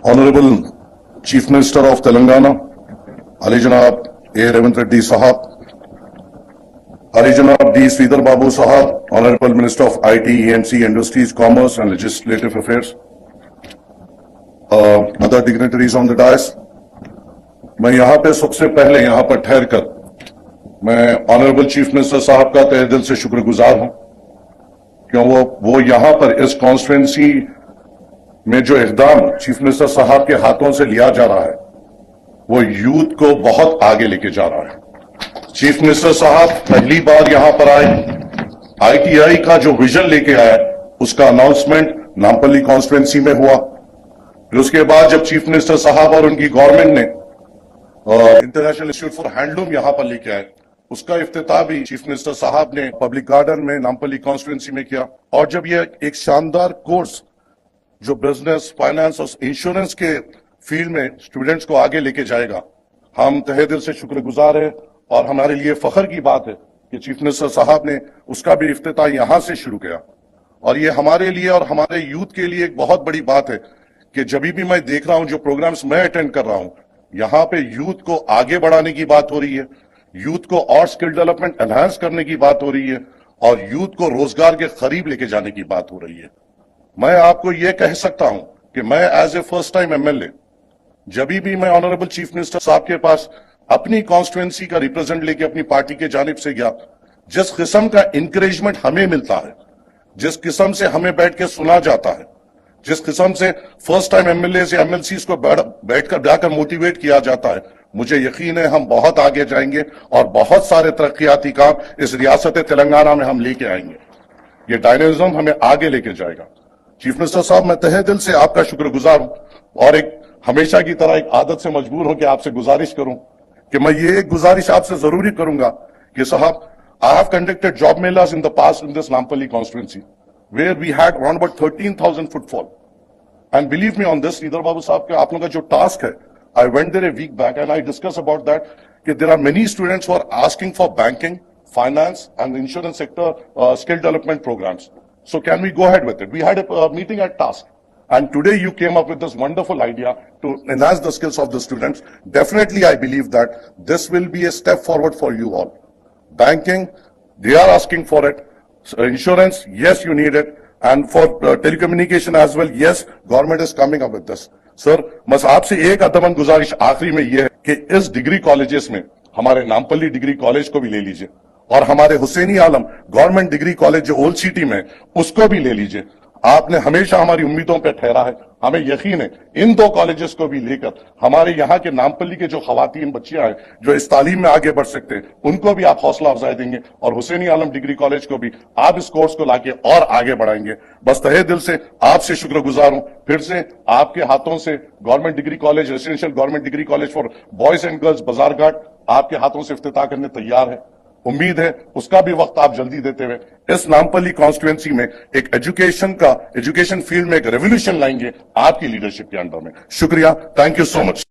Honorable Chief Minister of Telangana, Ali Janab A. Revant Reddy Sahab, Ali Janab D. Sridhar Babu Sahab, Honorable Minister of IT, EMC, Industries, Commerce and Legislative Affairs, other dignitaries on the dais. मैं यहाँ पे सबसे पहले यहाँ पर ठहर कर मैं ऑनरेबल चीफ मिनिस्टर साहब का तहे दिल से शुक्रगुजार हूं क्यों वो यहाँ पर इस कॉन्स्टिट्यूंसी में जो इकदाम चीफ मिनिस्टर साहब के हाथों से लिया जा रहा है वो यूथ को बहुत आगे लेके जा रहा है। चीफ मिनिस्टर साहब पहली बार यहां पर आए, आईटीआई का जो विजन लेके आया उसका अनाउंसमेंट नामपल्ली कॉन्स्टिट्यूंसी में हुआ। फिर उसके बाद जब चीफ मिनिस्टर साहब और उनकी गवर्नमेंट ने इंटरनेशनल इंस्टीट्यूट फॉर हैंडलूम यहां पर लेके आए, उसका इफ्तिताह भी चीफ मिनिस्टर साहब ने पब्लिक गार्डन में नामपल्ली कॉन्स्टिट्यूंसी में किया। और जब ये एक शानदार कोर्स जो बिजनेस, फाइनेंस और इंश्योरेंस के फील्ड में स्टूडेंट्स को आगे लेके जाएगा, हम तहे दिल से शुक्रगुजार हैं और हमारे लिए फख्र की बात है कि चीफ मिनिस्टर साहब ने उसका भी इफ्तिताह यहां से शुरू किया। और ये हमारे लिए और हमारे यूथ के लिए एक बहुत बड़ी बात है कि जब भी मैं देख रहा हूं, जो प्रोग्राम्स मैं अटेंड कर रहा हूं, यहां पे यूथ को आगे बढ़ाने की बात हो रही है, यूथ को और स्किल डेवलपमेंट एनहांस करने की बात हो रही है और यूथ को रोजगार के करीब लेके जाने की बात हो रही है। मैं आपको यह कह सकता हूं कि मैं as a first time MLA जब भी मैं ऑनरेबल चीफ मिनिस्टर साहब के पास अपनी कॉन्स्टिट्यूंसी का रिप्रेजेंट लेके अपनी पार्टी के जानिब से गया, जिस किस्म का इंकरेजमेंट हमें मिलता है, जिस किस्म से हमें बैठ के सुना जाता है, जिस किस्म से फर्स्ट टाइम एमएलए से एमएलसीज को बैठकर जाकर मोटिवेट किया जाता है, मुझे यकीन है हम बहुत आगे जाएंगे और बहुत सारे तरक्याती काम इस रियासत तेलंगाना में हम लेके आएंगे। ये डायनेमिज्म हमें आगे लेके जाएगा। चीफ मिनिस्टर साहब, मैं तहे दिल से आपका शुक्रगुजार हूं और एक हमेशा की तरह एक आदत से मजबूर हूं कि आपसे गुजारिश करूं कि मैं ये एक गुजारिश आपसे जरूरी करूंगा कि साहब, I have conducted job MELAS in the past in this Nampally constituency where we had around about 13,000 footfall. And believe me on this, Sridhar Babu Sahab, आप लोगों का जो task है, I went there a week back and I discussed about that, that there are many students who are asking for banking, finance and insurance sector skill development programs. So can we go ahead with it? We had a meeting at task. And today you came up with this wonderful idea to enhance the skills of the students. Definitely I believe that this will be a step forward for you all. Banking, they are asking for it. So insurance, yes, you need it, and for telecommunication as well, yes, government is coming up with this. Sir, बस आपसे एक अदमन गुजारिश आखिरी में ये है कि इस डिग्री कॉलेजेस में हमारे नामपल्ली डिग्री कॉलेज को भी ले लीजिए और हमारे हुसैनी आलम गवर्नमेंट डिग्री कॉलेज जो ओल्ड सिटी में उसको भी ले लीजिए। आपने हमेशा हमारी उम्मीदों पर ठहरा है, हमें यकीन है इन दो कॉलेजेस को भी लेकर हमारे यहाँ के नामपल्ली के जो खवातीन बच्चियां हैं जो इस तालीम में आगे बढ़ सकते हैं, उनको भी आप हौसला अफजाई देंगे और हुसैनी आलम डिग्री कॉलेज को भी आप इस कोर्स को लाके और आगे बढ़ाएंगे। बस तहे दिल से आपसे शुक्रगुजार हूं। फिर से आपके हाथों से government degree college, residential government degree college for boys and girls Bazarghat आपके हाथों से इफ्तिताह करने तैयार है। उम्मीद है उसका भी वक्त आप जल्दी देते हुए इस नामपल्ली कॉन्स्टिट्यूंसी में एक एजुकेशन फील्ड में एक रेवोल्यूशन लाएंगे आपकी लीडरशिप के अंडर में। शुक्रिया, थैंक यू सो मच।